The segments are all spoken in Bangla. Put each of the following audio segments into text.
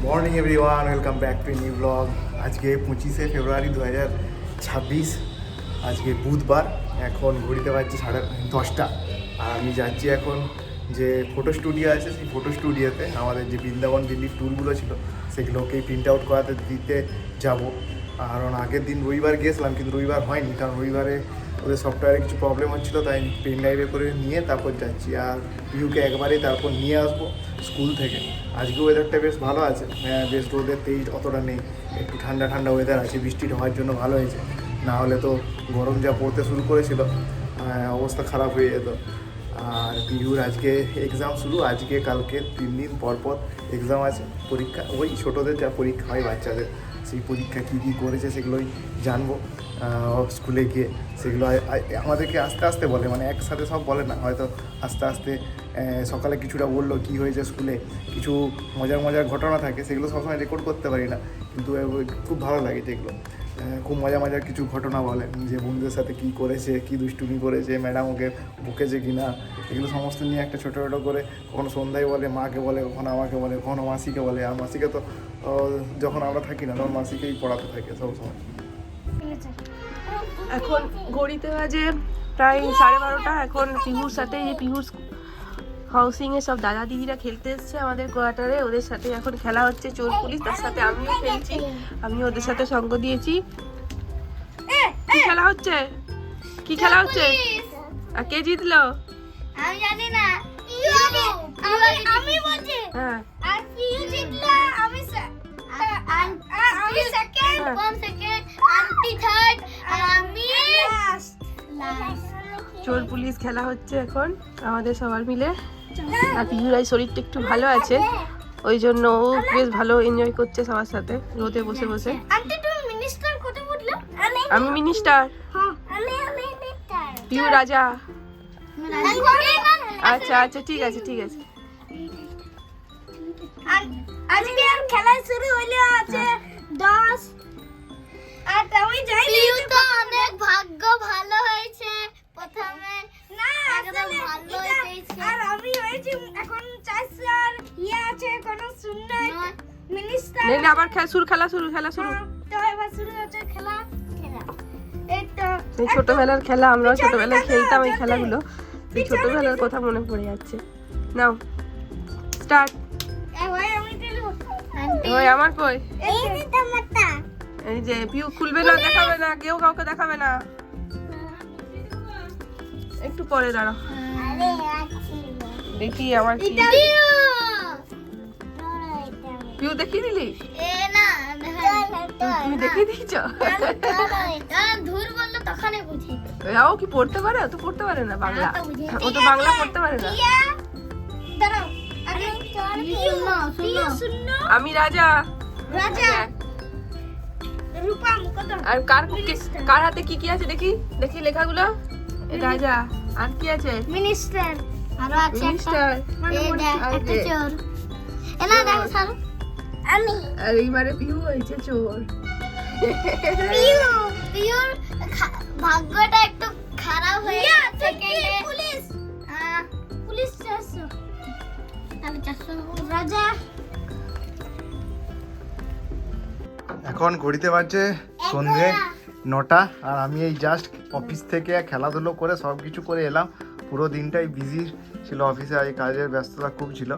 Morning everyone, welcome back to new blog. আজকে 25শে ফেব্রুয়ারি 2026, আজকে বুধবার। এখন ঘড়িতে বাজছে 10:30 আর আমি যাচ্ছি এখন যে ফটো স্টুডিও আছে, সেই ফটো স্টুডিওতে আমাদের যে বৃন্দাবন দিল্লির ট্যুরগুলো ছিল সেগুলোকেই প্রিন্ট আউট করাতে দিতে যাব। কারণ আগের দিন রবিবার গিয়েছিলাম, কিন্তু রবিবার হয়নি, কারণ রবিবারে ওদের সফটওয়্যারে কিছু প্রবলেম হচ্ছিলো, তাই পেন ড্রাইভে করে নিয়ে তারপর যাচ্ছি। আর ইউকে একবারেই তারপর নিয়ে আসবো স্কুল থেকে। আজকে ওয়েদারটা বেশ ভালো আছে, বেশ রোদের তেজ অতটা নেই, একটু ঠান্ডা ঠান্ডা ওয়েদার আছে, বৃষ্টিটা হওয়ার জন্য ভালো হয়েছে। না হলে তো গরম যা পড়তে শুরু করেছিল, অবস্থা খারাপ হয়ে যেত। আর পিহুর আজকে এক্সাম শুরু, আজকে কালকে 3 দিন পর পর এক্সাম আছে, পরীক্ষা। ওই ছোটোদের যা পরীক্ষা হয় বাচ্চাদের, সেই পরীক্ষা কী কী করেছে সেগুলোই জানবো স্কুলে গিয়ে। সেগুলো আমাদেরকে আস্তে আস্তে বলে, মানে একসাথে সব বলে না, হয়তো আস্তে আস্তে। সকালে কিছুটা বললো কী হয়েছে স্কুলে, কিছু মজার মজার ঘটনা থাকে, সেগুলো সবসময় রেকর্ড করতে পারি না, কিন্তু খুব ভালো লাগে যেগুলো। খুব মজার কিছু ঘটনা বলে, যে বন্ধুদের সাথে কী করেছে, কী দুষ্টুমি করেছে, ম্যাডাম ওকে বকেছে কি না, এগুলো সমস্ত নিয়ে একটা ছোটো ছোটো করে কখনো সন্ধ্যায় বলে, মাকে বলে, কখনো আমাকে বলে, কখনো মাসিকে বলে। আর মাসিকে তো যখন আমরা থাকি না তখন মাসিকেই পড়াতে থাকে সবসময়। এখন ঘড়িতে বাজে প্রায় 12:30। এখন পিহুর সাথে, এই পিহুর হাউসিংয়ে সব দাদা দিদিরা খেলতে এসছে আমাদের কোয়ার্টারে, ওদের সাথে এখন খেলা হচ্ছে চোর পুলিশ। তার সাথে আমিও খেলছি, আমিও ওদের সাথে সঙ্গ দিয়েছি। কি খেলা হচ্ছে? কি খেলা হচ্ছে? আর কে জিতলো? আমি জানি না। আমি বলছি। হ্যাঁ, আর পিউ জিতলো, আমি second, one second, aunty third, আর আমি লাস্ট। চোর পুলিশ খেলা হচ্ছে এখন আমাদের সবার মিলে। আর পিহুর এই শরীরটা একটু ভালো আছে, ওই জন্য ও বেশ ভালো এনজয় করছে সবার সাথে রোদে বসে বসে। আন্টি তুমি মিনিস্টার কত বললো? আমি মিনিস্টার, হ্যাঁ, আমি মিনিস্টার। পিহু রাজা। আচ্ছা, আচ্ছা আচ্ছা, ঠিক আছে ঠিক আছে। আজকে আর খেলা শুরু হইলো আছে 10। আর আমি যাই পিউ তো অনেক ভাগ্য ভালো হয়েছে প্রথমে, না একদম ভালো হয়েছে। আর আমি হয়েছি এখন 4 ইয়ে আছে, কোনো শূন্য মিনিস্টার। নেই আবার খেলা শুরু। তো এবার শুরু হচ্ছে খেলা। এই তো এই ছোটবেলার খেলা, আমরাও ছোটবেলায় খেলতাম এই খেলাগুলো, এই ছোটবেলার কথা মনে পড়ে যাচ্ছে। নাও স্টার্ট। ভাই আমি দিলু ওই আমার কই, এই যে টমাটা। এই যে পিউ খুলবে না, দেখাবে না, কেউ কাউকে দেখাবে না। একটু পরে দাঁড়াও, আরে আছি দেখি আমার কি। এটা পিউ দেখিয়ে দিলি? এ না তুমি দেখিয়ে দিয়েছ? ধুর বললো তখনই বুঝি। ও কি পড়তে পারে? ও তো পড়তে পারে না বাংলা, ও তো বাংলা পড়তে পারে না। দাঁড়াও, আরে শুনো, আমি রাজা। রাজা রূপা মুকদ্দম। আর কার হাতে কি কি আছে দেখি, দেখি লেখাগুলো। রাজা, আর কি আছে? মিনিস্টার, আরো আছে মিনিস্টার। একটা চোর। এনা দেখো স্যার, আমি আর এইবারে পিউ হয়েছে চোর। পিউর ভাগ্যটা একটু খারাপ হয়ে গেছে। পুলিশ, পুলিশ 400, আমি 400। রাজা এখন ঘড়িতে বাজছে সন্ধে 9টা, আর আমি এই জাস্ট অফিস থেকে খেলাধুলো করে সব কিছু করে এলাম। পুরো দিনটাই বিজি ছিল অফিসে, আজ কাজের ব্যস্ততা খুব ছিল।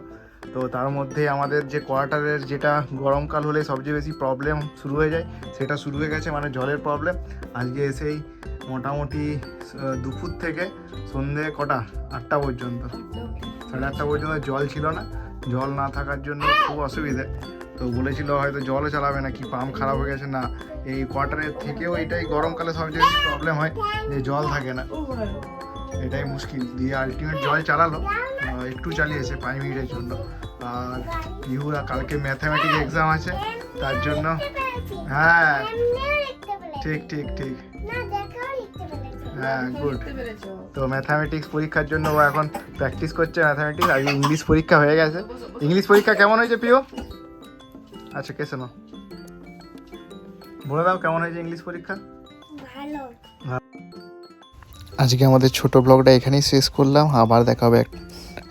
তো তার মধ্যে আমাদের যে কোয়ার্টারের, যেটা গরমকাল হলে সবচেয়ে বেশি প্রবলেম শুরু হয়ে যায়, সেটা শুরু হয়ে গেছে, মানে জলের প্রবলেম। আজকে এসেই মোটামুটি দুপুর থেকে সন্ধে কটা 8টা পর্যন্ত, 8:30 পর্যন্ত জল ছিল না। জল না থাকার জন্য খুব অসুবিধে। তো বলেছিল হয়তো জলও চালাবে না, কি পাম্প খারাপ হয়ে গেছে না। এই কোয়ার্টারের থেকেও এটাই গরমকালে সবচেয়ে বেশি প্রবলেম হয়, যে জল থাকে না, এটাই মুশকিল। দিয়ে আলটিমেট জল চালালো, একটু চালিয়েছে 5 মিনিটের জন্য। আর পিহুরা কালকে ম্যাথামেটিক্স এক্সাম আছে, তার জন্য। হ্যাঁ ঠিক হ্যাঁ, গুড। তো ম্যাথামেটিক্স পরীক্ষার জন্য ও এখন প্র্যাকটিস করছে ম্যাথামেটিক্স। আর ইংলিশ পরীক্ষা হয়ে গেছে। ইংলিশ পরীক্ষা কেমন হয়েছে পিউ? আচ্ছা কে শোনো, বলে দাও কেমন হয়েছে ইংলিশ পরীক্ষা? ভালো। আজকে আমাদের ছোট ব্লগটা এখানেই শেষ করলাম। আবার দেখা হবে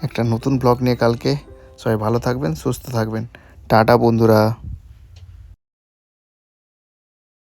একটা নতুন ব্লগ নিয়ে কালকে। সবাই ভালো থাকবেন, সুস্থ থাকবেন। টাটা বন্ধুরা।